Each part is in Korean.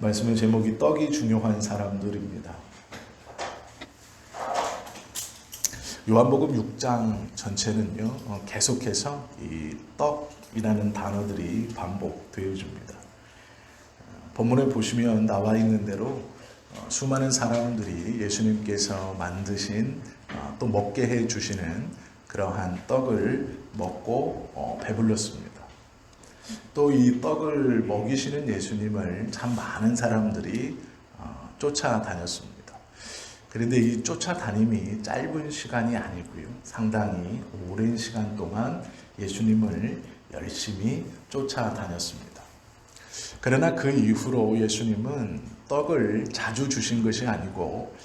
말씀의 제목이 떡이 중요한 사람들입니다. 요한복음 6장 전체는요, 계속해서 이 떡이라는 단어들이 반복되어집니다. 본문에 보시면 나와 있는 대로 수많은 사람들이 예수님께서 만드신 또 먹게 해 주시는 그러한 떡을 먹고 배불렀습니다. 또 이 떡을 먹이시는 예수님을 참 많은 사람들이 쫓아다녔습니다. 그런데 이 쫓아다님이 짧은 시간이 아니고요, 상당히 오랜 시간 동안 예수님을 열심히 쫓아다녔습니다. 그러나 그 이후로 예수님은 떡을 자주 주신 것이 아니고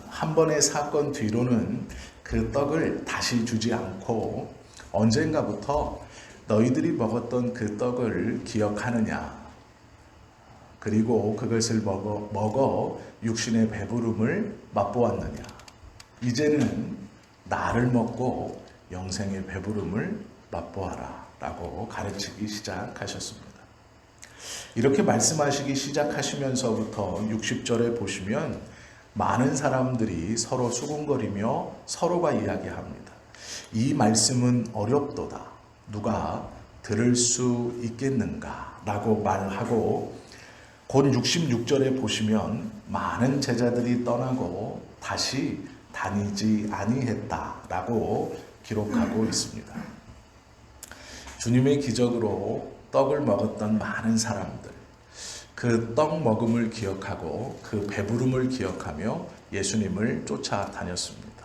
한 번의 사건 뒤로는 그 떡을 다시 주지 않고 언젠가부터 너희들이 먹었던 그 떡을 기억하느냐, 그리고 그것을 먹어 육신의 배부름을 맛보았느냐, 이제는 나를 먹고 영생의 배부름을 맛보아라 라고 가르치기 시작하셨습니다. 이렇게 말씀하시기 시작하시면서부터 60절에 보시면 많은 사람들이 서로 수군거리며 서로가 이야기합니다. 이 말씀은 어렵도다. 누가 들을 수 있겠는가? 라고 말하고 곧 66절에 보시면 많은 제자들이 떠나고 다시 다니지 아니했다 라고 기록하고 있습니다. 주님의 기적으로 떡을 먹었던 많은 사람들, 그 떡 먹음을 기억하고 그 배부름을 기억하며 예수님을 쫓아다녔습니다.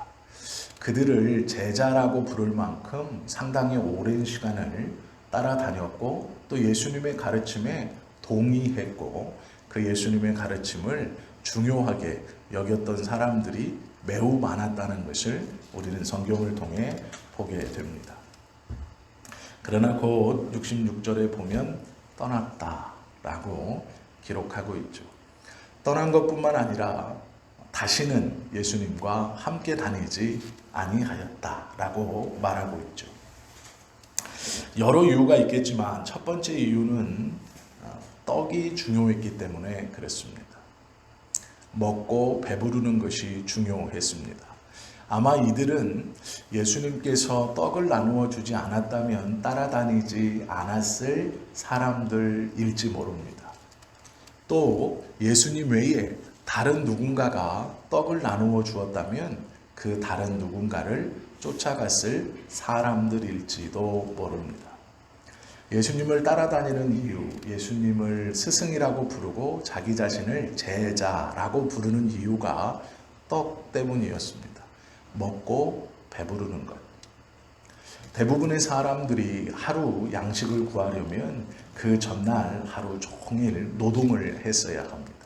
그들을 제자라고 부를 만큼 상당히 오랜 시간을 따라다녔고 또 예수님의 가르침에 동의했고 그 예수님의 가르침을 중요하게 여겼던 사람들이 매우 많았다는 것을 우리는 성경을 통해 보게 됩니다. 그러나 곧 66절에 보면 떠났다라고 기록하고 있죠. 떠난 것뿐만 아니라 다시는 예수님과 함께 다니지 아니하였다라고 말하고 있죠. 여러 이유가 있겠지만 첫 번째 이유는 떡이 중요했기 때문에 그랬습니다. 먹고 배부르는 것이 중요했습니다. 아마 이들은 예수님께서 떡을 나누어 주지 않았다면 따라다니지 않았을 사람들일지 모릅니다. 또 예수님 외에 다른 누군가가 떡을 나누어 주었다면 그 다른 누군가를 쫓아갔을 사람들일지도 모릅니다. 예수님을 따라다니는 이유, 예수님을 스승이라고 부르고 자기 자신을 제자라고 부르는 이유가 떡 때문이었습니다. 먹고 배부르는 것. 대부분의 사람들이 하루 양식을 구하려면 그 전날 하루 종일 노동을 했어야 합니다.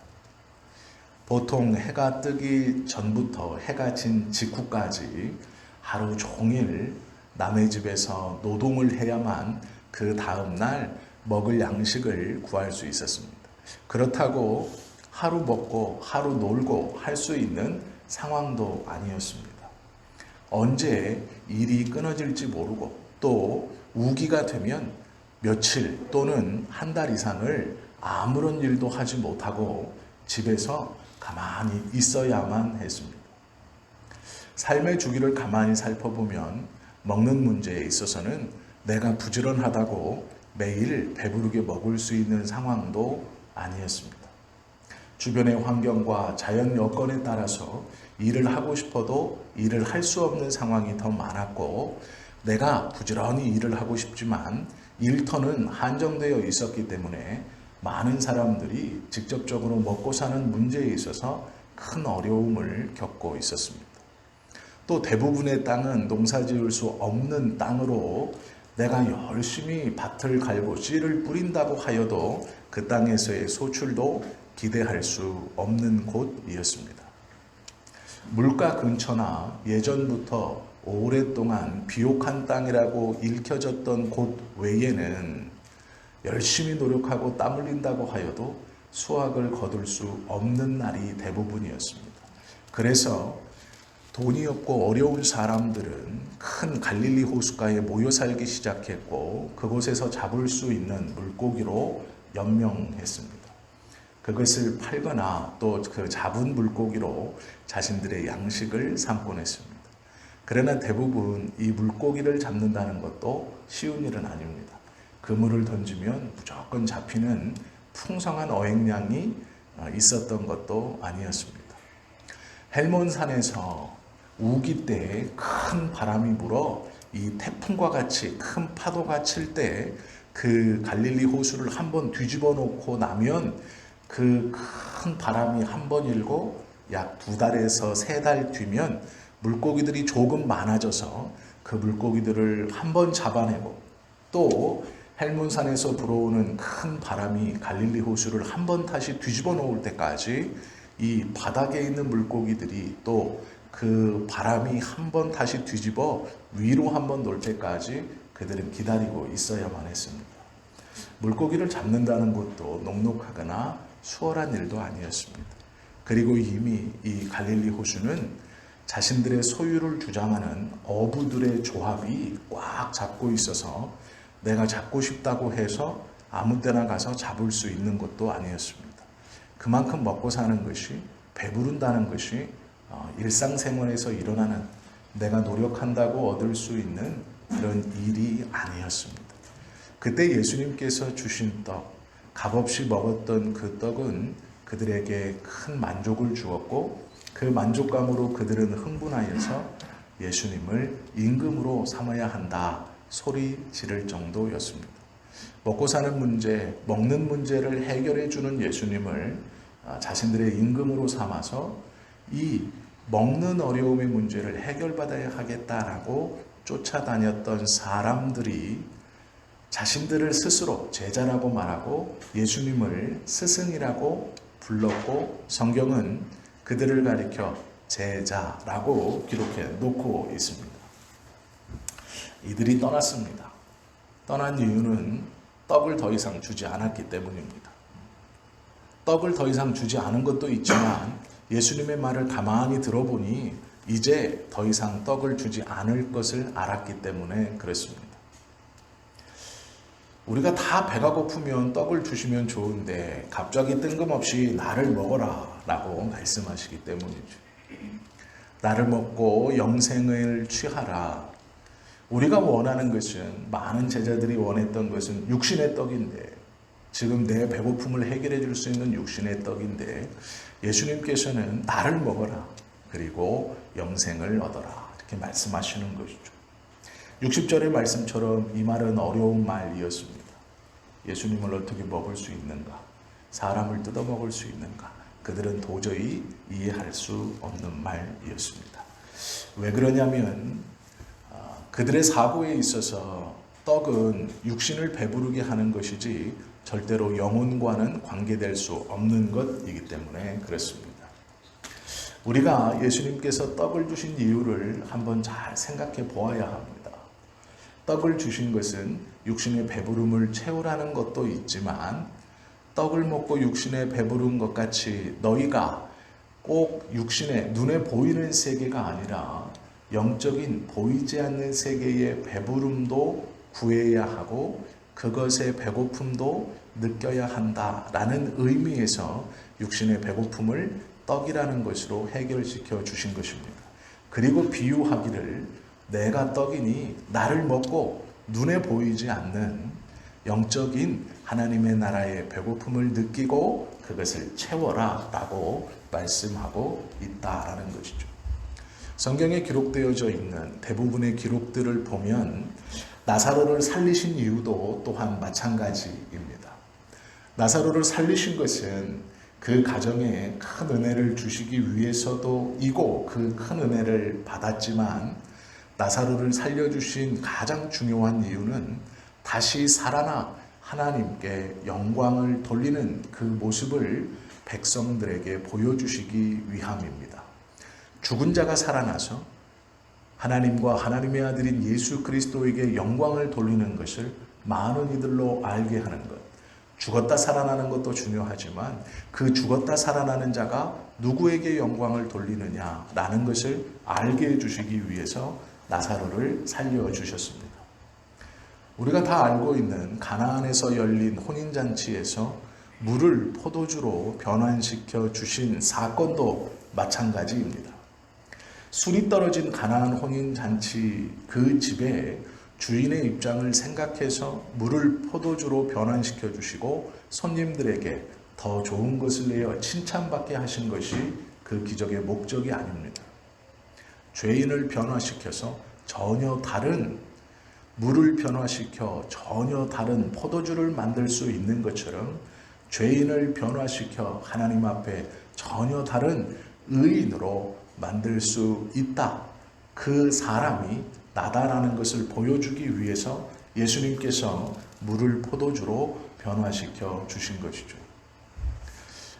보통 해가 뜨기 전부터 해가 진 직후까지 하루 종일 남의 집에서 노동을 해야만 그 다음날 먹을 양식을 구할 수 있었습니다. 그렇다고 하루 먹고 하루 놀고 할 수 있는 상황도 아니었습니다. 언제 일이 끊어질지 모르고 또 우기가 되면 며칠 또는 한 달 이상을 아무런 일도 하지 못하고 집에서 가만히 있어야만 했습니다. 삶의 주기를 가만히 살펴보면 먹는 문제에 있어서는 내가 부지런하다고 매일 배부르게 먹을 수 있는 상황도 아니었습니다. 주변의 환경과 자연 여건에 따라서 일을 하고 싶어도 일을 할 수 없는 상황이 더 많았고 내가 부지런히 일을 하고 싶지만 일터는 한정되어 있었기 때문에 많은 사람들이 직접적으로 먹고 사는 문제에 있어서 큰 어려움을 겪고 있었습니다. 또 대부분의 땅은 농사 지을 수 없는 땅으로 내가 열심히 밭을 갈고 씨를 뿌린다고 하여도 그 땅에서의 소출도 기대할 수 없는 곳이었습니다. 물가 근처나 예전부터 오랫동안 비옥한 땅이라고 읽혀졌던 곳 외에는 열심히 노력하고 땀 흘린다고 하여도 수확을 거둘 수 없는 날이 대부분이었습니다. 그래서 돈이 없고 어려운 사람들은 큰 갈릴리 호숫가에 모여 살기 시작했고 그곳에서 잡을 수 있는 물고기로 연명했습니다. 그것을 팔거나 또 그 잡은 물고기로 자신들의 양식을 삼곤 했습니다. 그러나 대부분 이 물고기를 잡는다는 것도 쉬운 일은 아닙니다. 그물을 던지면 무조건 잡히는 풍성한 어획량이 있었던 것도 아니었습니다. 헬몬산에서 우기 때에 큰 바람이 불어 이 태풍과 같이 큰 파도가 칠 때 그 갈릴리 호수를 한번 뒤집어 놓고 나면 그 큰 바람이 한번 일고 약 2달에서 3달 뒤면 물고기들이 조금 많아져서 그 물고기들을 한번 잡아내고 또 헬몬산에서 불어오는 큰 바람이 갈릴리 호수를 한번 다시 뒤집어 놓을 때까지 이 바닥에 있는 물고기들이 또 그 바람이 한번 다시 뒤집어 위로 한번 놓을 때까지 그들은 기다리고 있어야만 했습니다. 물고기를 잡는다는 것도 녹록하거나 수월한 일도 아니었습니다. 그리고 이미 이 갈릴리 호수는 자신들의 소유를 주장하는 어부들의 조합이 꽉 잡고 있어서 내가 잡고 싶다고 해서 아무 때나 가서 잡을 수 있는 것도 아니었습니다. 그만큼 먹고 사는 것이, 배부른다는 것이 일상생활에서 일어나는, 내가 노력한다고 얻을 수 있는 그런 일이 아니었습니다. 그때 예수님께서 주신 떡, 값없이 먹었던 그 떡은 그들에게 큰 만족을 주었고 그 만족감으로 그들은 흥분하여서 예수님을 임금으로 삼아야 한다 소리 지를 정도였습니다. 먹고 사는 문제, 먹는 문제를 해결해 주는 예수님을 자신들의 임금으로 삼아서 이 먹는 어려움의 문제를 해결받아야 하겠다라고 쫓아다녔던 사람들이 자신들을 스스로 제자라고 말하고 예수님을 스승이라고 불렀고 성경은 그들을 가리켜 제자라고 기록해 놓고 있습니다. 이들이 떠났습니다. 떠난 이유는 떡을 더 이상 주지 않았기 때문입니다. 떡을 더 이상 주지 않은 것도 있지만 예수님의 말을 가만히 들어보니 이제 더 이상 떡을 주지 않을 것을 알았기 때문에 그렇습니다. 우리가 다 배가 고프면 떡을 주시면 좋은데 갑자기 뜬금없이 나를 먹어라 라고 말씀하시기 때문이죠. 나를 먹고 영생을 취하라. 우리가 원하는 것은, 많은 제자들이 원했던 것은 육신의 떡인데, 지금 내 배고픔을 해결해 줄 수 있는 육신의 떡인데 예수님께서는 나를 먹어라 그리고 영생을 얻어라 이렇게 말씀하시는 것이죠. 60절의 말씀처럼 이 말은 어려운 말이었습니다. 예수님을 어떻게 먹을 수 있는가? 사람을 뜯어먹을 수 있는가? 그들은 도저히 이해할 수 없는 말이었습니다. 왜 그러냐면 그들의 사고에 있어서 떡은 육신을 배부르게 하는 것이지 절대로 영혼과는 관계될 수 없는 것이기 때문에 그렇습니다. 우리가 예수님께서 떡을 주신 이유를 한번 잘 생각해 보아야 합니다. 떡을 주신 것은 육신의 배부름을 채우라는 것도 있지만 떡을 먹고 육신의 배부른 것 같이 너희가 꼭 육신의 눈에 보이는 세계가 아니라 영적인 보이지 않는 세계의 배부름도 구해야 하고 그것의 배고픔도 느껴야 한다라는 의미에서 육신의 배고픔을 떡이라는 것으로 해결시켜 주신 것입니다. 그리고 비유하기를 내가 떡이니 나를 먹고 눈에 보이지 않는 영적인 하나님의 나라의 배고픔을 느끼고 그것을 채워라 라고 말씀하고 있다라는 것이죠. 성경에 기록되어져 있는 대부분의 기록들을 보면 나사로를 살리신 이유도 또한 마찬가지입니다. 나사로를 살리신 것은 그 가정에 큰 은혜를 주시기 위해서도 이고 그 큰 은혜를 받았지만 나사로를 살려주신 가장 중요한 이유는 다시 살아나 하나님께 영광을 돌리는 그 모습을 백성들에게 보여주시기 위함입니다. 죽은 자가 살아나서 하나님과 하나님의 아들인 예수 그리스도에게 영광을 돌리는 것을 많은 이들로 알게 하는 것. 죽었다 살아나는 것도 중요하지만 그 죽었다 살아나는 자가 누구에게 영광을 돌리느냐라는 것을 알게 해주시기 위해서 나사로를 살려주셨습니다. 우리가 다 알고 있는 가나안에서 열린 혼인잔치에서 물을 포도주로 변환시켜 주신 사건도 마찬가지입니다. 술이 떨어진 가나안 혼인잔치 그 집에 주인의 입장을 생각해서 물을 포도주로 변환시켜 주시고 손님들에게 더 좋은 것을 내어 칭찬받게 하신 것이 그 기적의 목적이 아닙니다. 죄인을 변화시켜서 전혀 다른 물을 변화시켜 전혀 다른 포도주를 만들 수 있는 것처럼 죄인을 변화시켜 하나님 앞에 전혀 다른 의인으로 만들 수 있다. 그 사람이 나다라는 것을 보여주기 위해서 예수님께서 물을 포도주로 변화시켜 주신 것이죠.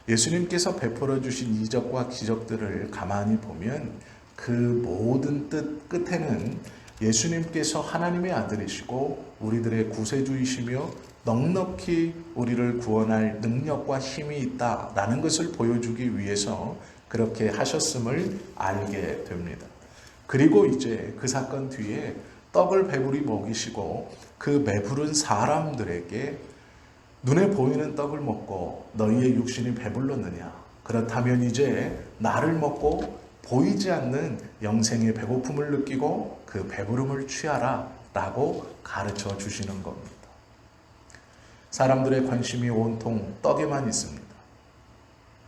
예수님께서 베풀어 주신 이적과 기적들을 가만히 보면 그 모든 뜻 끝에는 예수님께서 하나님의 아들이시고 우리들의 구세주이시며 넉넉히 우리를 구원할 능력과 힘이 있다라는 것을 보여주기 위해서 그렇게 하셨음을 알게 됩니다. 그리고 이제 그 사건 뒤에 떡을 배불리 먹이시고 그 배부른 사람들에게 눈에 보이는 떡을 먹고 너희의 육신이 배불렀느냐? 그렇다면 이제 나를 먹고 보이지 않는 영생의 배고픔을 느끼고 그 배부름을 취하라 라고 가르쳐 주시는 겁니다. 사람들의 관심이 온통 떡에만 있습니다.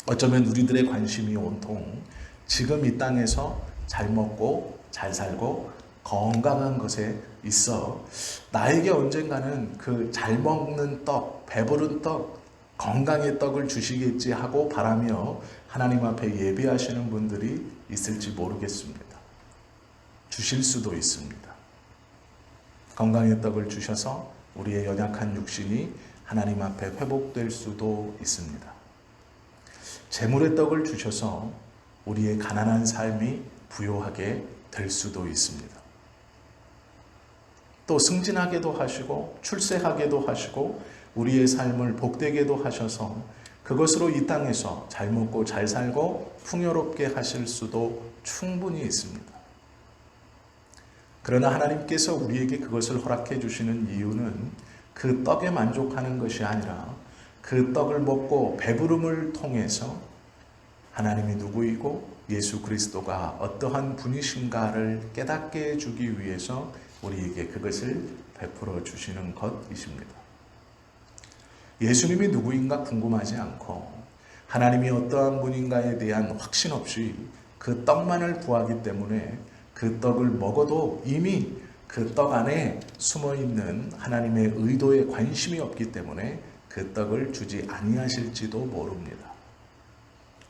어쩌면 우리들의 관심이 온통 지금 이 땅에서 잘 먹고 잘 살고 건강한 것에 있어 나에게 언젠가는 그 잘 먹는 떡, 배부른 떡, 건강의 떡을 주시겠지 하고 바라며 하나님 앞에 예배하시는 분들이 있을지 모르겠습니다. 주실 수도 있습니다. 건강의 떡을 주셔서 우리의 연약한 육신이 하나님 앞에 회복될 수도 있습니다. 재물의 떡을 주셔서 우리의 가난한 삶이 부요하게 될 수도 있습니다. 또 승진하게도 하시고 출세하게도 하시고 우리의 삶을 복되게도 하셔서 그것으로 이 땅에서 잘 먹고 잘 살고 풍요롭게 하실 수도 충분히 있습니다. 그러나 하나님께서 우리에게 그것을 허락해 주시는 이유는 그 떡에 만족하는 것이 아니라 그 떡을 먹고 배부름을 통해서 하나님이 누구이고 예수 그리스도가 어떠한 분이신가를 깨닫게 해주기 위해서 우리에게 그것을 베풀어 주시는 것이십니다. 예수님이 누구인가 궁금하지 않고 하나님이 어떠한 분인가에 대한 확신 없이 그 떡만을 구하기 때문에 그 떡을 먹어도 이미 그 떡 안에 숨어있는 하나님의 의도에 관심이 없기 때문에 그 떡을 주지 아니하실지도 모릅니다.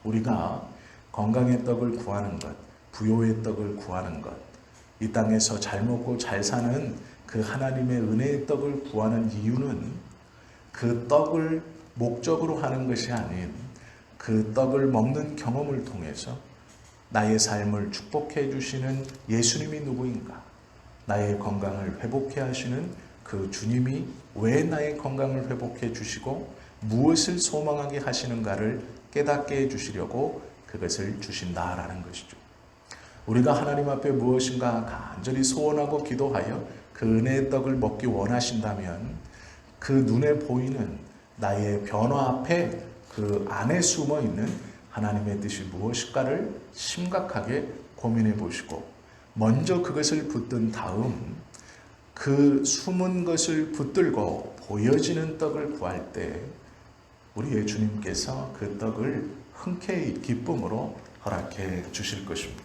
우리가 건강의 떡을 구하는 것, 부요의 떡을 구하는 것, 이 땅에서 잘 먹고 잘 사는 그 하나님의 은혜의 떡을 구하는 이유는 그 떡을 목적으로 하는 것이 아닌 그 떡을 먹는 경험을 통해서 나의 삶을 축복해 주시는 예수님이 누구인가, 나의 건강을 회복해 하시는 그 주님이 왜 나의 건강을 회복해 주시고 무엇을 소망하게 하시는가를 깨닫게 해 주시려고 그것을 주신다라는 것이죠. 우리가 하나님 앞에 무엇인가 간절히 소원하고 기도하여 그 은혜의 떡을 먹기 원하신다면 그 눈에 보이는 나의 변화 앞에 그 안에 숨어 있는 하나님의 뜻이 무엇일까를 심각하게 고민해 보시고 먼저 그것을 붙든 다음 그 숨은 것을 붙들고 보여지는 떡을 구할 때 우리의 주님께서 그 떡을 흔쾌히 기쁨으로 허락해 주실 것입니다.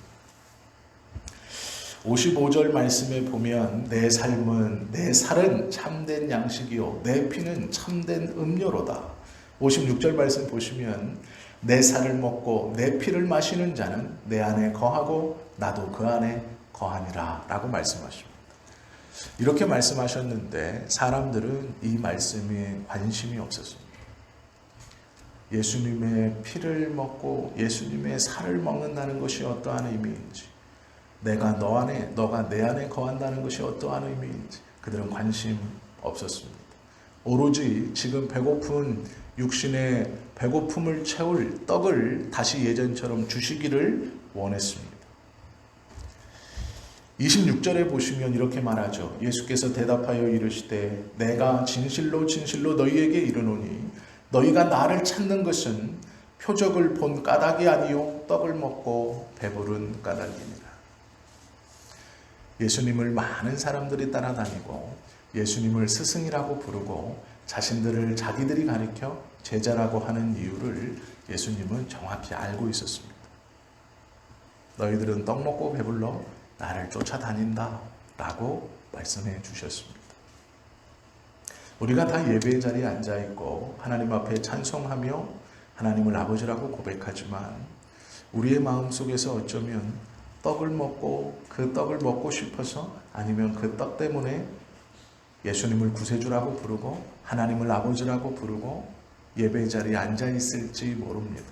55절 말씀에 보면 내 살은 참된 양식이요 내 피는 참된 음료로다. 56절 말씀 보시면 내 살을 먹고 내 피를 마시는 자는 내 안에 거하고 나도 그 안에 거하니라 라고 말씀하십니다. 이렇게 말씀하셨는데 사람들은 이 말씀에 관심이 없었습니다. 예수님의 피를 먹고 예수님의 살을 먹는다는 것이 어떠한 의미인지, 내가 너 안에, 너가 내 안에 거한다는 것이 어떠한 의미인지 그들은 관심 없었습니다. 오로지 지금 배고픈 육신의 배고픔을 채울 떡을 다시 예전처럼 주시기를 원했습니다. 26절에 보시면 이렇게 말하죠. 예수께서 대답하여 이르시되 내가 진실로 진실로 너희에게 이르노니 너희가 나를 찾는 것은 표적을 본 까닭이 아니요 떡을 먹고 배부른 까닭이니라. 예수님을 많은 사람들이 따라다니고 예수님을 스승이라고 부르고 자신들을 자기들이 가리켜 제자라고 하는 이유를 예수님은 정확히 알고 있었습니다. 너희들은 떡 먹고 배불러 나를 쫓아다닌다 라고 말씀해 주셨습니다. 우리가 다 예배의 자리에 앉아있고 하나님 앞에 찬송하며 하나님을 아버지라고 고백하지만 우리의 마음속에서 어쩌면 떡을 먹고 그 떡을 먹고 싶어서 아니면 그 떡 때문에 예수님을 구세주라고 부르고 하나님을 아버지라고 부르고 예배의 자리에 앉아있을지 모릅니다.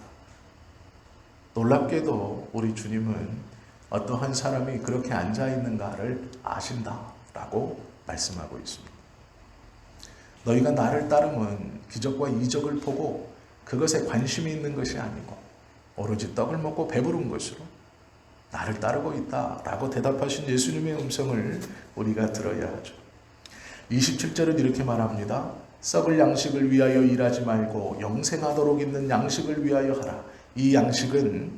놀랍게도 우리 주님은 어떠한 사람이 그렇게 앉아있는가를 아신다라고 말씀하고 있습니다. 너희가 나를 따르면 기적과 이적을 보고 그것에 관심이 있는 것이 아니고 오로지 떡을 먹고 배부른 것으로 나를 따르고 있다라고 대답하신 예수님의 음성을 우리가 들어야 하죠. 27절은 이렇게 말합니다. 썩을 양식을 위하여 일하지 말고 영생하도록 있는 양식을 위하여 하라. 이 양식은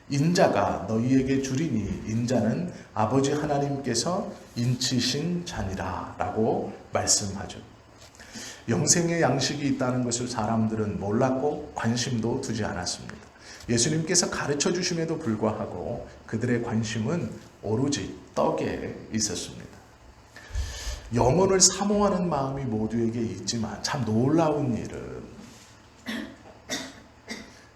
인자가 너희에게 주리니 인자는 아버지 하나님께서 인치신 자니라 라고 말씀하죠. 영생의 양식이 있다는 것을 사람들은 몰랐고 관심도 두지 않았습니다. 예수님께서 가르쳐 주심에도 불구하고 그들의 관심은 오로지 떡에 있었습니다. 영혼을 사모하는 마음이 모두에게 있지만 참 놀라운 일은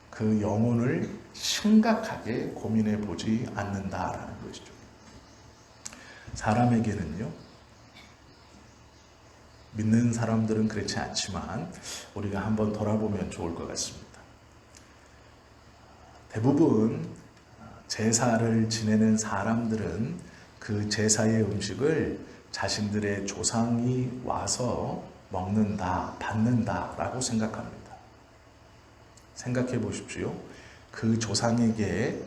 그 영혼을 심각하게 고민해 보지 않는다라는 것이죠. 사람에게는요, 믿는 사람들은 그렇지 않지만 우리가 한번 돌아보면 좋을 것 같습니다. 대부분 제사를 지내는 사람들은 그 제사의 음식을 자신들의 조상이 와서 먹는다, 받는다라고 생각합니다. 생각해 보십시오. 그 조상에게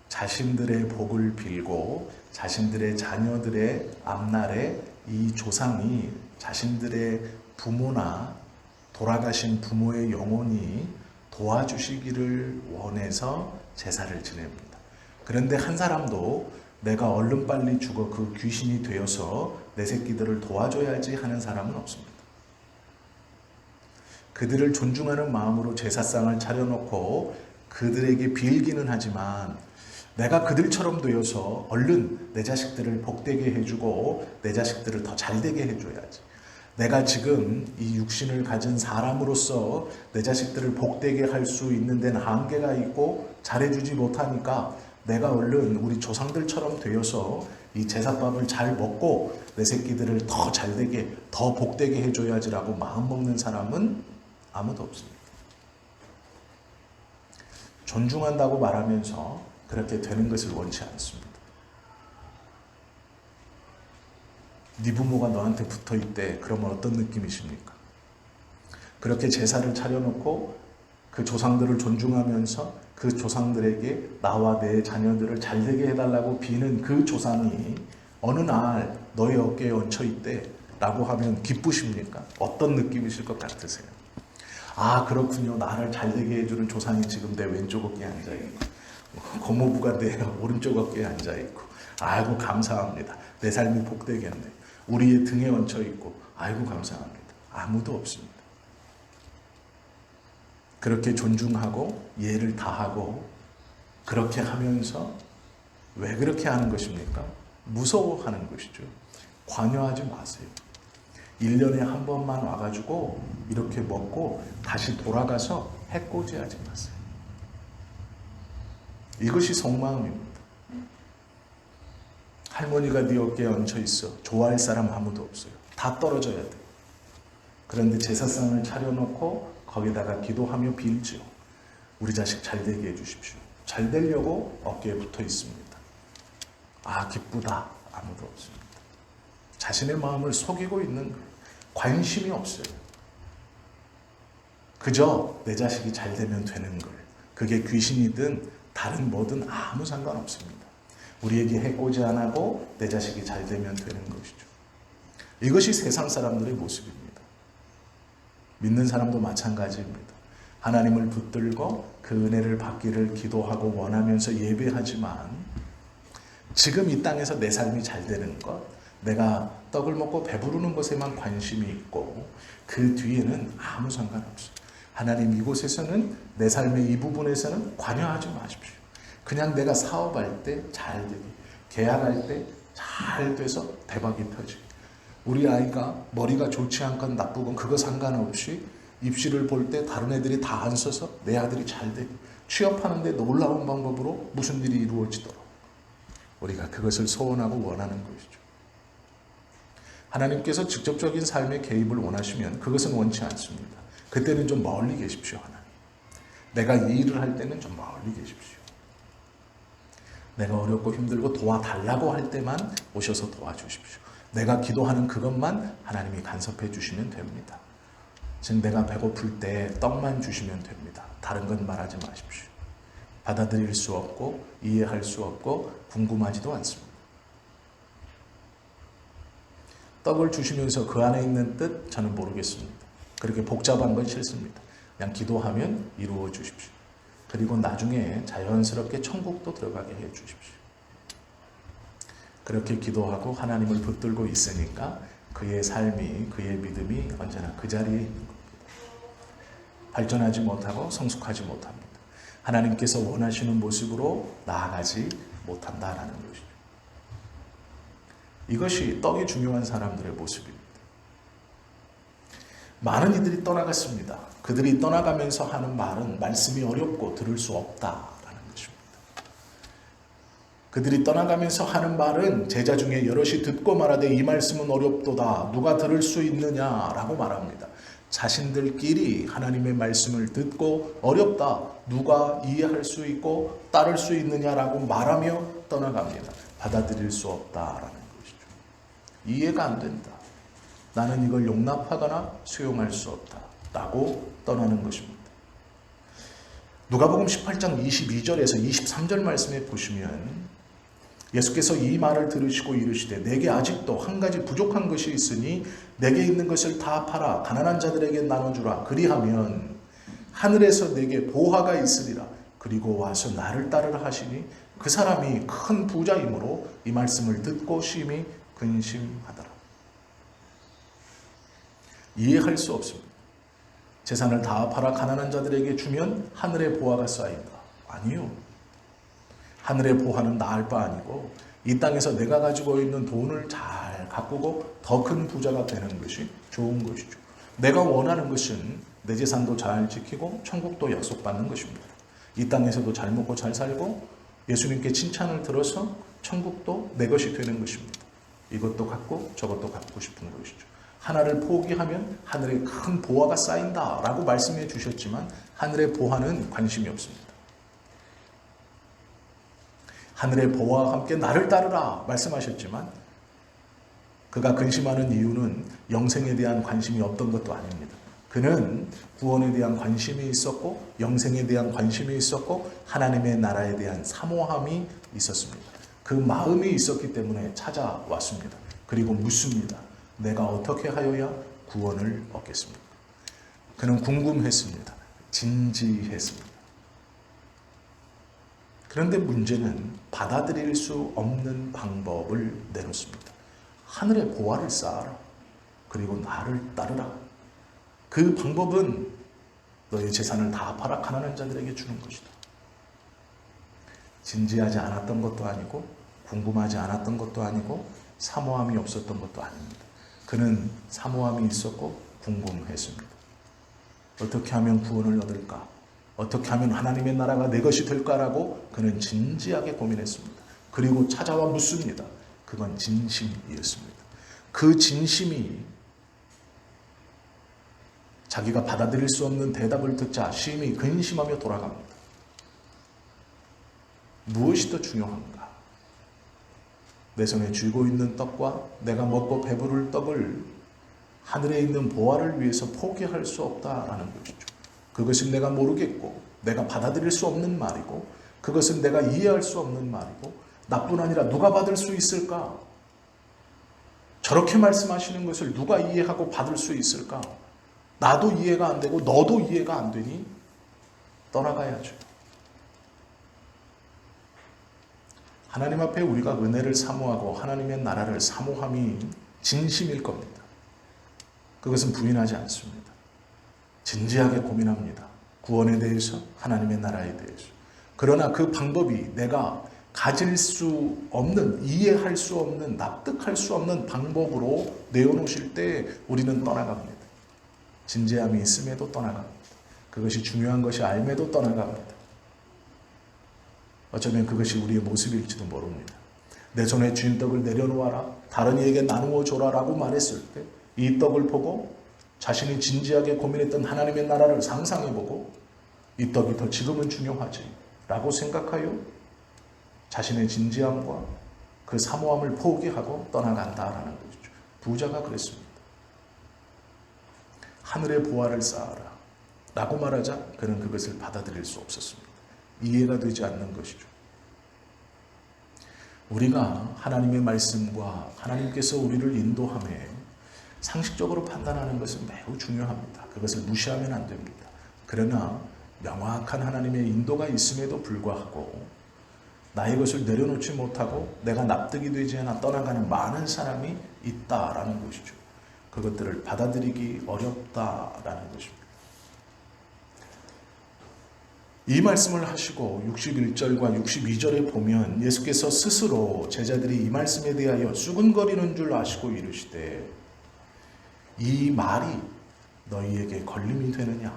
자신들의 복을 빌고 자신들의 자녀들의 앞날에 이 조상이 자신들의 부모나 돌아가신 부모의 영혼이 도와주시기를 원해서 제사를 지냅니다. 그런데 한 사람도 내가 얼른 빨리 죽어 그 귀신이 되어서 내 새끼들을 도와줘야지 하는 사람은 없습니다. 그들을 존중하는 마음으로 제사상을 차려놓고 그들에게 빌기는 하지만 내가 그들처럼 되어서 얼른 내 자식들을 복되게 해주고 내 자식들을 더 잘되게 해줘야지. 내가 지금 이 육신을 가진 사람으로서 내 자식들을 복되게 할 수 있는 데는 한계가 있고 잘해주지 못하니까 내가 얼른 우리 조상들처럼 되어서 이 제사밥을 잘 먹고 내 새끼들을 더 잘되게 더 복되게 해줘야지라고 마음먹는 사람은 아무도 없습니다. 존중한다고 말하면서 그렇게 되는 것을 원치 않습니다. 네 부모가 너한테 붙어있대. 그러면 어떤 느낌이십니까? 그렇게 제사를 차려놓고 그 조상들을 존중하면서 그 조상들에게 나와 내 자녀들을 잘되게 해달라고 비는 그 조상이 어느 날 너의 어깨에 얹혀있대 라고 하면 기쁘십니까? 어떤 느낌이실 것 같으세요? 아, 그렇군요. 나를 잘되게 해주는 조상이 지금 내 왼쪽 어깨에 앉아있고 고모부가 내 오른쪽 어깨에 앉아있고 아이고 감사합니다. 내 삶이 복되겠네. 우리의 등에 얹혀있고 아이고 감사합니다. 아무도 없습니다. 그렇게 존중하고 예를 다하고 그렇게 하면서 왜 그렇게 하는 것입니까? 무서워하는 것이죠. 관여하지 마세요. 1년에 한 번만 와가지고 이렇게 먹고 다시 돌아가서 해코지하지 마세요. 이것이 속마음입니다. 할머니가 네 어깨에 얹혀 있어. 좋아할 사람 아무도 없어요. 다 떨어져야 돼. 그런데 제사상을 차려놓고 거기다가 기도하며 빌죠. 우리 자식 잘되게 해주십시오. 잘 되려고 어깨에 붙어 있습니다. 아, 기쁘다. 아무도 없습니다. 자신의 마음을 속이고 있는 거예요. 관심이 없어요. 그저 내 자식이 잘 되면 되는 걸. 그게 귀신이든 다른 뭐든 아무 상관없습니다. 우리에게 해코지 안 하고 내 자식이 잘 되면 되는 것이죠. 이것이 세상 사람들의 모습입니다. 믿는 사람도 마찬가지입니다. 하나님을 붙들고 그 은혜를 받기를 기도하고 원하면서 예배하지만 지금 이 땅에서 내 삶이 잘 되는 것, 내가 떡을 먹고 배부르는 것에만 관심이 있고 그 뒤에는 아무 상관없어요. 하나님 이곳에서는 내 삶의 이 부분에서는 관여하지 마십시오. 그냥 내가 사업할 때 잘 되기, 계약할 때 잘 돼서 대박이 터지기, 우리 아이가 머리가 좋지 않건 나쁘건 그거 상관없이 입시를 볼 때 다른 애들이 다 안 써서 내 아들이 잘 되기, 취업하는데 놀라운 방법으로 무슨 일이 이루어지도록 우리가 그것을 소원하고 원하는 것이죠. 하나님께서 직접적인 삶의 개입을 원하시면 그것은 원치 않습니다. 그때는 좀 멀리 계십시오. 하나님, 내가 이 일을 할 때는 좀 멀리 계십시오. 내가 어렵고 힘들고 도와달라고 할 때만 오셔서 도와주십시오. 내가 기도하는 그것만 하나님이 간섭해 주시면 됩니다. 즉 내가 배고플 때 떡만 주시면 됩니다. 다른 건 말하지 마십시오. 받아들일 수 없고 이해할 수 없고 궁금하지도 않습니다. 떡을 주시면서 그 안에 있는 뜻 저는 모르겠습니다. 그렇게 복잡한 건 싫습니다. 그냥 기도하면 이루어 주십시오. 그리고 나중에 자연스럽게 천국도 들어가게 해 주십시오. 그렇게 기도하고 하나님을 붙들고 있으니까 그의 삶이, 그의 믿음이 언제나 그 자리에 있는 겁니다. 발전하지 못하고 성숙하지 못합니다. 하나님께서 원하시는 모습으로 나아가지 못한다라는 것이죠. 이것이 떡이 중요한 사람들의 모습입니다. 많은 이들이 떠나갔습니다. 그들이 떠나가면서 하는 말은 말씀이 어렵고 들을 수 없다라는 것입니다. 그들이 떠나가면서 하는 말은 제자 중에 여럿이 듣고 말하되 이 말씀은 어렵도다. 누가 들을 수 있느냐라고 말합니다. 자신들끼리 하나님의 말씀을 듣고 어렵다. 누가 이해할 수 있고 따를 수 있느냐라고 말하며 떠나갑니다. 받아들일 수 없다라는 것이죠. 이해가 안 된다. 나는 이걸 용납하거나 수용할 수 없다 라고 떠나는 것입니다. 누가복음 18장 22절에서 23절 말씀에 보시면 예수께서 이 말을 들으시고 이르시되 내게 아직도 한 가지 부족한 것이 있으니 내게 있는 것을 다 팔아 가난한 자들에게 나눠주라. 그리하면 하늘에서 내게 보화가 있으리라. 그리고 와서 나를 따르라 하시니 그 사람이 큰 부자이므로 이 말씀을 듣고 심히 근심하더라. 이해할 수 없습니다. 재산을 다 팔아 가난한 자들에게 주면 하늘의 보화가 쌓인다. 아니요. 하늘의 보화는 나을 바 아니고 이 땅에서 내가 가지고 있는 돈을 잘 가꾸고 더 큰 부자가 되는 것이 좋은 것이죠. 내가 원하는 것은 내 재산도 잘 지키고 천국도 약속받는 것입니다. 이 땅에서도 잘 먹고 잘 살고 예수님께 칭찬을 들어서 천국도 내 것이 되는 것입니다. 이것도 갖고 저것도 갖고 싶은 것이죠. 하나를 포기하면 하늘에 큰 보화가 쌓인다라고 말씀해 주셨지만 하늘의 보화는 관심이 없습니다. 하늘의 보화와 함께 나를 따르라 말씀하셨지만 그가 근심하는 이유는 영생에 대한 관심이 없던 것도 아닙니다. 그는 구원에 대한 관심이 있었고 영생에 대한 관심이 있었고 하나님의 나라에 대한 사모함이 있었습니다. 그 마음이 있었기 때문에 찾아왔습니다. 그리고 묻습니다. 내가 어떻게 하여야 구원을 얻겠습니까? 그는 궁금했습니다. 진지했습니다. 그런데 문제는 받아들일 수 없는 방법을 내놓습니다. 하늘의 보화를 쌓아라. 그리고 나를 따르라. 그 방법은 너의 재산을 다 팔아 가난한 자들에게 주는 것이다. 진지하지 않았던 것도 아니고 궁금하지 않았던 것도 아니고 사모함이 없었던 것도 아닙니다. 그는 사모함이 있었고 궁금했습니다. 어떻게 하면 구원을 얻을까? 어떻게 하면 하나님의 나라가 내 것이 될까라고 그는 진지하게 고민했습니다. 그리고 찾아와 묻습니다. 그건 진심이었습니다. 그 진심이 자기가 받아들일 수 없는 대답을 듣자 심히 근심하며 돌아갑니다. 무엇이 더 중요한가? 내 손에 쥐고 있는 떡과 내가 먹고 배부를 떡을 하늘에 있는 보화를 위해서 포기할 수 없다라는 것이죠. 그것은 내가 모르겠고 내가 받아들일 수 없는 말이고 그것은 내가 이해할 수 없는 말이고 나뿐 아니라 누가 받을 수 있을까? 저렇게 말씀하시는 것을 누가 이해하고 받을 수 있을까? 나도 이해가 안 되고 너도 이해가 안 되니 떠나가야죠. 하나님 앞에 우리가 은혜를 사모하고 하나님의 나라를 사모함이 진심일 겁니다. 그것은 부인하지 않습니다. 진지하게 고민합니다. 구원에 대해서, 하나님의 나라에 대해서. 그러나 그 방법이 내가 가질 수 없는, 이해할 수 없는, 납득할 수 없는 방법으로 내어놓으실 때 우리는 떠나갑니다. 진지함이 있음에도 떠나갑니다. 그것이 중요한 것이 알매도 떠나갑니다. 어쩌면 그것이 우리의 모습일지도 모릅니다. 내 손에 쥔 떡을 내려놓아라, 다른 이에게 나누어 줘라 라고 말했을 때 이 떡을 보고 자신이 진지하게 고민했던 하나님의 나라를 상상해보고 이 떡이 더 지금은 중요하지 라고 생각하여 자신의 진지함과 그 사모함을 포기하고 떠나간다라는 것이죠. 부자가 그랬습니다. 하늘의 보화를 쌓아라 라고 말하자 그는 그것을 받아들일 수 없었습니다. 이해가 되지 않는 것이죠. 우리가 하나님의 말씀과 하나님께서 우리를 인도함에 상식적으로 판단하는 것은 매우 중요합니다. 그것을 무시하면 안 됩니다. 그러나 명확한 하나님의 인도가 있음에도 불구하고 나의 것을 내려놓지 못하고 내가 납득이 되지 않아 떠나가는 많은 사람이 있다라는 것이죠. 그것들을 받아들이기 어렵다라는 것입니다. 이 말씀을 하시고 61절과 62절에 보면 예수께서 스스로 제자들이 이 말씀에 대하여 수근거리는 줄 아시고 이르시되 이 말이 너희에게 걸림이 되느냐?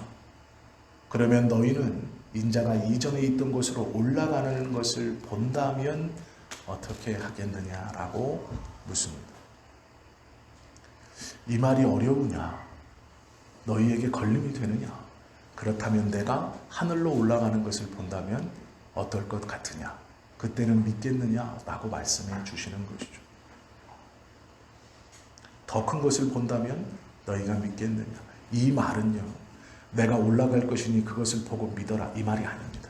그러면 너희는 인자가 이전에 있던 곳으로 올라가는 것을 본다면 어떻게 하겠느냐라고 묻습니다. 이 말이 어려우냐? 너희에게 걸림이 되느냐? 그렇다면 내가 하늘로 올라가는 것을 본다면 어떨 것 같으냐? 그때는 믿겠느냐? 라고 말씀해 주시는 것이죠. 더 큰 것을 본다면 너희가 믿겠느냐? 이 말은요, 내가 올라갈 것이니 그것을 보고 믿어라 이 말이 아닙니다.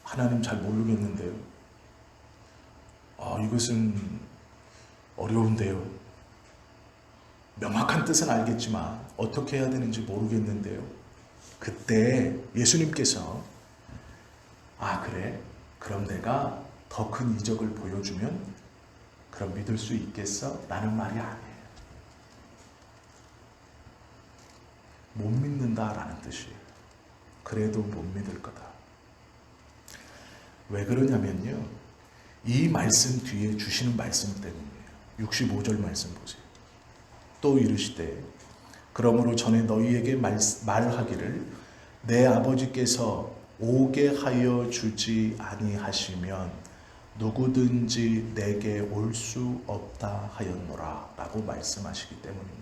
하나님 잘 모르겠는데요. 이것은 어려운데요. 명확한 뜻은 알겠지만 어떻게 해야 되는지 모르겠는데요. 그때 예수님께서 그래? 그럼 내가 더 큰 이적을 보여주면 그럼 믿을 수 있겠어? 라는 말이 아니에요. 못 믿는다라는 뜻이에요. 그래도 못 믿을 거다. 왜 그러냐면요. 이 말씀 뒤에 주시는 말씀 때문이에요. 65절 말씀 보세요. 또 이르시되 그러므로 전에 너희에게 말하기를 내 아버지께서 오게 하여 주지 아니하시면 누구든지 내게 올 수 없다 하였노라 라고 말씀하시기 때문입니다.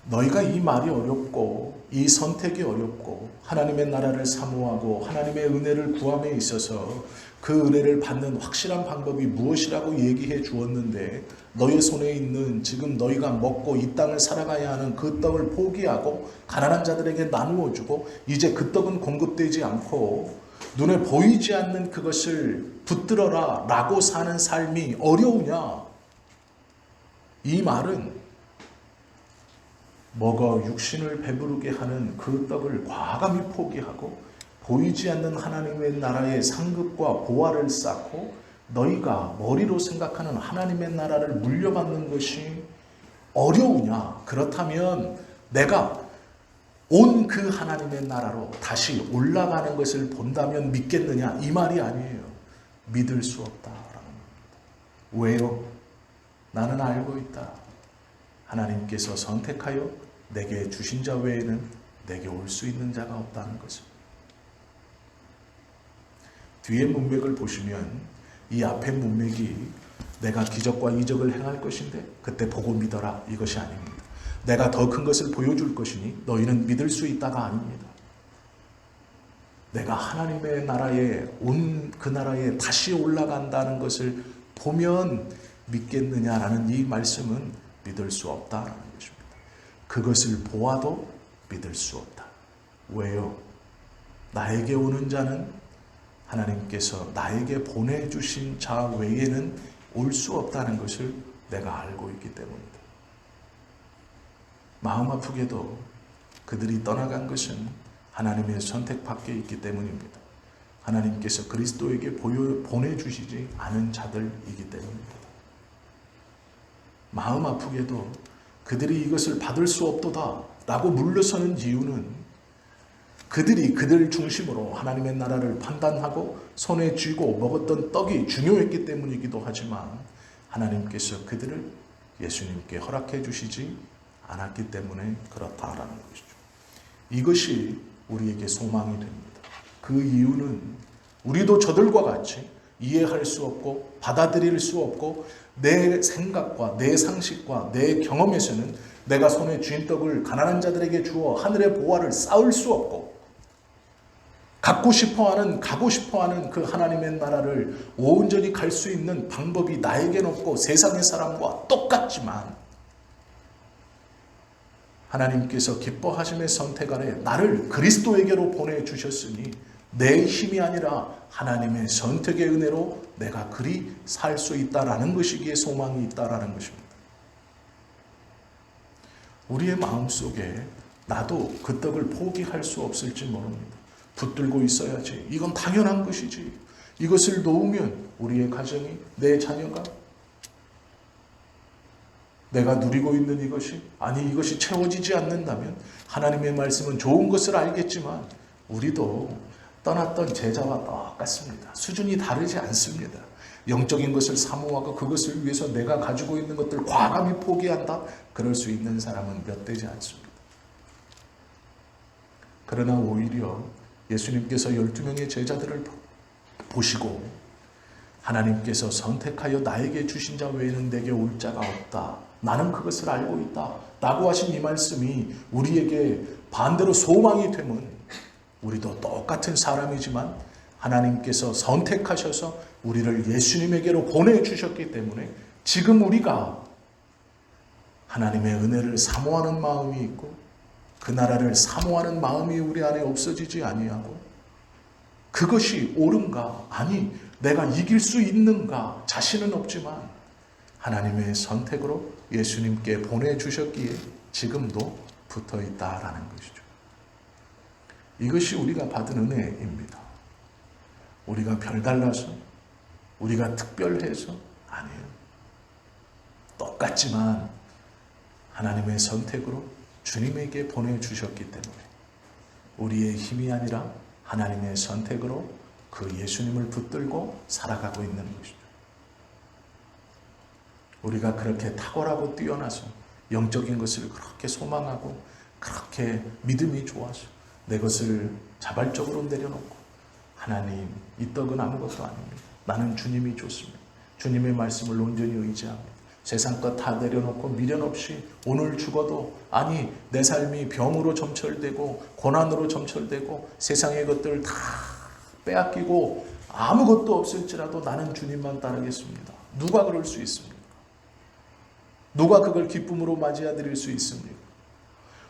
너희가 이 말이 어렵고 이 선택이 어렵고 하나님의 나라를 사모하고 하나님의 은혜를 구함에 있어서 그 은혜를 받는 확실한 방법이 무엇이라고 얘기해 주었는데 너희 손에 있는 지금 너희가 먹고 이 땅을 살아가야 하는 그 떡을 포기하고 가난한 자들에게 나누어 주고 이제 그 떡은 공급되지 않고 눈에 보이지 않는 그것을 붙들어라 라고 사는 삶이 어려우냐? 이 말은 먹어 육신을 배부르게 하는 그 떡을 과감히 포기하고 보이지 않는 하나님의 나라의 상급과 보화를 쌓고 너희가 머리로 생각하는 하나님의 나라를 물려받는 것이 어려우냐? 그렇다면 내가 온 그 하나님의 나라로 다시 올라가는 것을 본다면 믿겠느냐? 이 말이 아니에요. 믿을 수 없다라는 겁니다. 왜요? 나는 알고 있다. 하나님께서 선택하여 내게 주신 자 외에는 내게 올 수 있는 자가 없다는 것을. 뒤에 문맥을 보시면 이 앞에 문맥이 내가 기적과 이적을 행할 것인데 그때 보고 믿어라 이것이 아닙니다. 내가 더 큰 것을 보여줄 것이니 너희는 믿을 수 있다가 아닙니다. 내가 하나님의 나라에 온 그 나라에 다시 올라간다는 것을 보면 믿겠느냐라는 이 말씀은 믿을 수 없다라는 것입니다. 그것을 보아도 믿을 수 없다. 왜요? 나에게 오는 자는 하나님께서 나에게 보내주신 자 외에는 올 수 없다는 것을 내가 알고 있기 때문이다. 마음 아프게도 그들이 떠나간 것은 하나님의 선택 밖에 있기 때문입니다. 하나님께서 그리스도에게 보내주시지 않은 자들이기 때문입니다. 마음 아프게도 그들이 이것을 받을 수 없도다 라고 물러서는 이유는 그들이 그들 중심으로 하나님의 나라를 판단하고 손에 쥐고 먹었던 떡이 중요했기 때문이기도 하지만 하나님께서 그들을 예수님께 허락해 주시지 않았기 때문에 그렇다라는 것이죠. 이것이 우리에게 소망이 됩니다. 그 이유는 우리도 저들과 같이 이해할 수 없고 받아들일 수 없고 내 생각과 내 상식과 내 경험에서는 내가 손에 쥔 떡을 가난한 자들에게 주어 하늘의 보화를 쌓을 수 없고 가고 싶어하는 그 하나님의 나라를 온전히 갈 수 있는 방법이 나에겐 없고 세상의 사람과 똑같지만 하나님께서 기뻐하심의 선택 아래 나를 그리스도에게로 보내주셨으니 내 힘이 아니라 하나님의 선택의 은혜로 내가 그리 살 수 있다라는 것이기에 소망이 있다라는 것입니다. 우리의 마음속에 나도 그 떡을 포기할 수 없을지 모릅니다. 붙들고 있어야지. 이건 당연한 것이지. 이것을 놓으면 우리의 가정이, 내 자녀가, 내가 누리고 있는 이것이 채워지지 않는다면 하나님의 말씀은 좋은 것을 알겠지만 우리도 떠났던 제자와 똑같습니다. 수준이 다르지 않습니다. 영적인 것을 사모하고 그것을 위해서 내가 가지고 있는 것들 과감히 포기한다? 그럴 수 있는 사람은 몇 되지 않습니다. 그러나 오히려 예수님께서 12명의 제자들을 보시고 하나님께서 선택하여 나에게 주신 자 외에는 내게 올 자가 없다. 나는 그것을 알고 있다. 라고 하신 이 말씀이 우리에게 반대로 소망이 되면 우리도 똑같은 사람이지만 하나님께서 선택하셔서 우리를 예수님에게로 보내주셨기 때문에 지금 우리가 하나님의 은혜를 사모하는 마음이 있고 그 나라를 사모하는 마음이 우리 안에 없어지지 아니하고 그것이 옳은가? 아니, 내가 이길 수 있는가? 자신은 없지만 하나님의 선택으로 예수님께 보내주셨기에 지금도 붙어있다라는 것이죠. 이것이 우리가 받은 은혜입니다. 우리가 별달라서, 우리가 특별해서 아니에요. 똑같지만 하나님의 선택으로 주님에게 보내주셨기 때문에 우리의 힘이 아니라 하나님의 선택으로 그 예수님을 붙들고 살아가고 있는 것이죠. 우리가 그렇게 탁월하고 뛰어나서 영적인 것을 그렇게 소망하고 그렇게 믿음이 좋아서 내 것을 자발적으로 내려놓고 하나님, 이 떡은 아무것도 아닙니다. 나는 주님이 좋습니다. 주님의 말씀을 온전히 의지합니다. 세상 것 다 내려놓고 미련 없이 오늘 죽어도 아니 내 삶이 병으로 점철되고 고난으로 점철되고 세상의 것들 다 빼앗기고 아무것도 없을지라도 나는 주님만 따르겠습니다. 누가 그럴 수 있습니까? 누가 그걸 기쁨으로 맞이해 드릴 수 있습니까?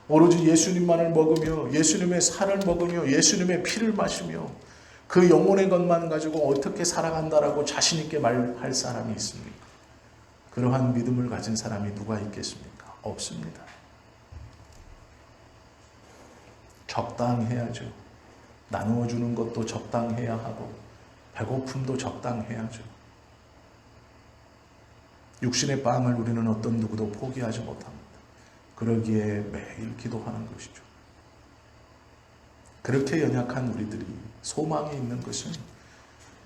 오로지 예수님만을 먹으며 예수님의 살을 먹으며 예수님의 피를 마시며 그 영혼의 것만 가지고 어떻게 살아간다라고 자신 있게 말할 사람이 있습니까? 그러한 믿음을 가진 사람이 누가 있겠습니까? 없습니다. 적당해야죠. 나누어 주는 것도 적당해야 하고 배고픔도 적당해야죠. 육신의 빵을 우리는 어떤 누구도 포기하지 못합니다. 그러기에 매일 기도하는 것이죠. 그렇게 연약한 우리들이 소망이 있는 것은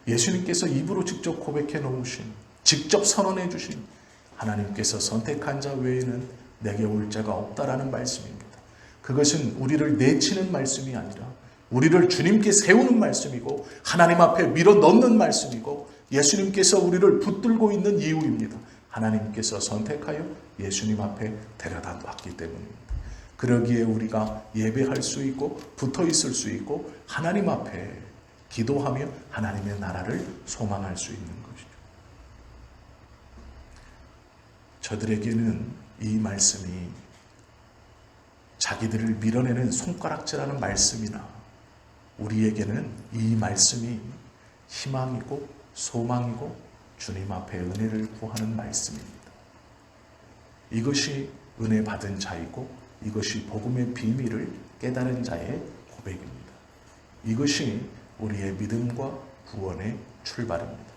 예수님께서 입으로 직접 고백해 놓으신, 직접 선언해 주신 하나님께서 선택한 자 외에는 내게 올 자가 없다라는 말씀입니다. 그것은 우리를 내치는 말씀이 아니라 우리를 주님께 세우는 말씀이고 하나님 앞에 밀어 넣는 말씀이고 예수님께서 우리를 붙들고 있는 이유입니다. 하나님께서 선택하여 예수님 앞에 데려다 놨기 때문입니다. 그러기에 우리가 예배할 수 있고 붙어 있을 수 있고 하나님 앞에 기도하며 하나님의 나라를 소망할 수 있는 것이죠. 저들에게는 이 말씀이 자기들을 밀어내는 손가락질하는 말씀이나 우리에게는 이 말씀이 희망이고 소망이고 주님 앞에 은혜를 구하는 말씀입니다. 이것이 은혜 받은 자이고 이것이 복음의 비밀을 깨달은 자의 고백입니다. 이것이 우리의 믿음과 구원의 출발입니다.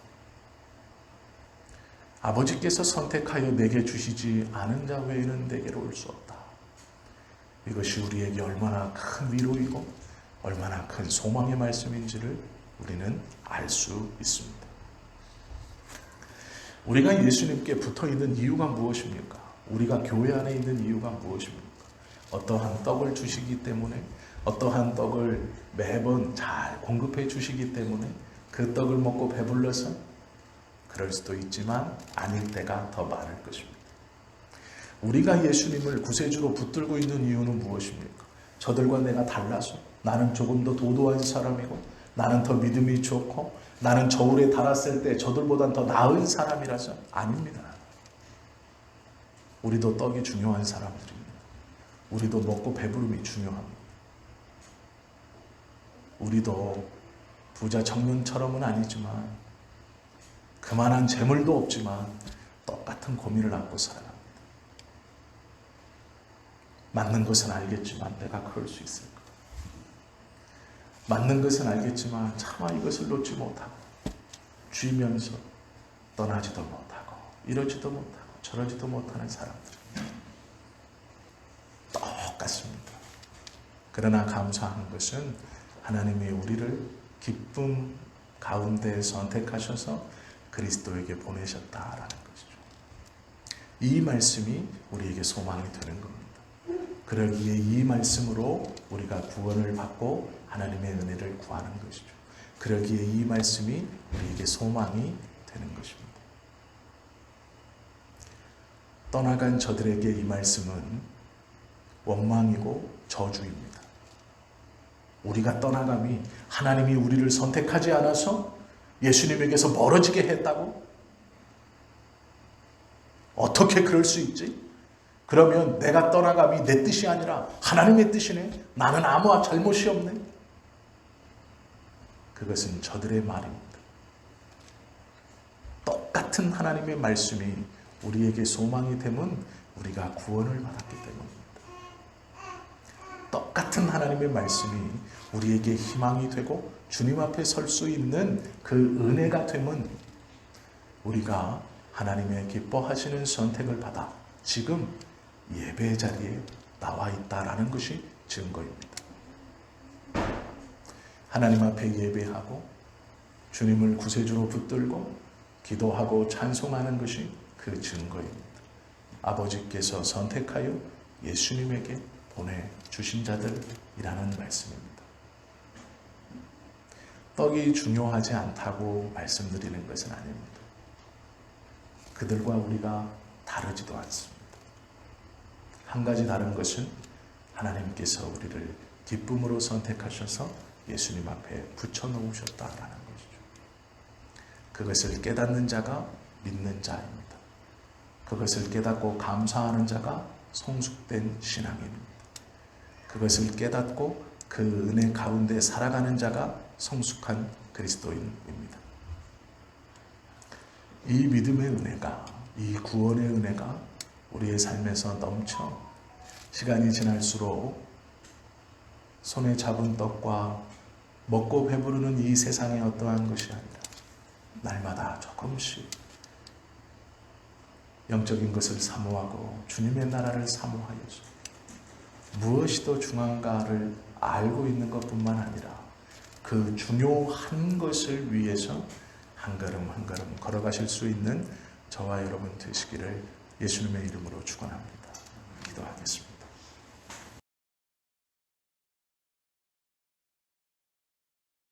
아버지께서 선택하여 내게 주시지 않은 자 외에는 내게로 올 수 없다. 이것이 우리에게 얼마나 큰 위로이고 얼마나 큰 소망의 말씀인지를 우리는 알 수 있습니다. 우리가 예수님께 붙어있는 이유가 무엇입니까? 우리가 교회 안에 있는 이유가 무엇입니까? 어떠한 떡을 주시기 때문에, 어떠한 떡을 매번 잘 공급해 주시기 때문에 그 떡을 먹고 배불러서? 그럴 수도 있지만 아닐 때가 더 많을 것입니다. 우리가 예수님을 구세주로 붙들고 있는 이유는 무엇입니까? 저들과 내가 달라서, 나는 조금 더 도도한 사람이고, 나는 더 믿음이 좋고, 나는 저울에 달았을 때 저들보단 더 나은 사람이라서? 아닙니다. 우리도 떡이 중요한 사람들입니다. 우리도 먹고 배부름이 중요합니다. 우리도 부자 청년처럼은 아니지만, 그만한 재물도 없지만 똑같은 고민을 안고 살아갑니다. 맞는 것은 알겠지만 내가 그럴 수 있을까? 맞는 것은 알겠지만 차마 이것을 놓지 못하고 쥐면서 떠나지도 못하고 이러지도 못하고 저러지도 못하는 사람들입니다. 똑같습니다. 그러나 감사한 것은 하나님이 우리를 기쁨 가운데 선택하셔서 그리스도에게 보내셨다라는 것이죠. 이 말씀이 우리에게 소망이 되는 겁니다. 그러기에 이 말씀으로 우리가 구원을 받고 하나님의 은혜를 구하는 것이죠. 그러기에 이 말씀이 우리에게 소망이 되는 것입니다. 떠나간 저들에게 이 말씀은 원망이고 저주입니다. 우리가 떠나감이 하나님이 우리를 선택하지 않아서 예수님에게서 멀어지게 했다고? 어떻게 그럴 수 있지? 그러면 내가 떠나감이 내 뜻이 아니라 하나님의 뜻이네? 나는 아무 잘못이 없네? 그것은 저들의 말입니다. 똑같은 하나님의 말씀이 우리에게 소망이 되면 우리가 구원을 받았기 때문입니다. 똑같은 하나님의 말씀이 우리에게 희망이 되고 주님 앞에 설 수 있는 그 은혜가 되면 우리가 하나님의 기뻐하시는 선택을 받아 지금 예배 자리에 나와 있다라는 것이 증거입니다. 하나님 앞에 예배하고 주님을 구세주로 붙들고 기도하고 찬송하는 것이 그 증거입니다. 아버지께서 선택하여 예수님에게 보내주신 자들이라는 말씀입니다. 떡이 중요하지 않다고 말씀드리는 것은 아닙니다. 그들과 우리가 다르지도 않습니다. 한 가지 다른 것은 하나님께서 우리를 기쁨으로 선택하셔서 예수님 앞에 붙여놓으셨다라는 것이죠. 그것을 깨닫는 자가 믿는 자입니다. 그것을 깨닫고 감사하는 자가 성숙된 신앙입니다. 그것을 깨닫고 그 은혜 가운데 살아가는 자가 성숙한 그리스도인입니다. 이 믿음의 은혜가, 이 구원의 은혜가 우리의 삶에서 넘쳐 시간이 지날수록 손에 잡은 떡과 먹고 배부르는 이 세상의 어떠한 것이 아니라 날마다 조금씩 영적인 것을 사모하고 주님의 나라를 사모하여서 무엇이 더 중요한가를 알고 있는 것뿐만 아니라 그 중요한 것을 위해서 한 걸음 한 걸음 걸어가실 수 있는 저와 여러분 되시기를 예수님의 이름으로 축원합니다. 기도하겠습니다.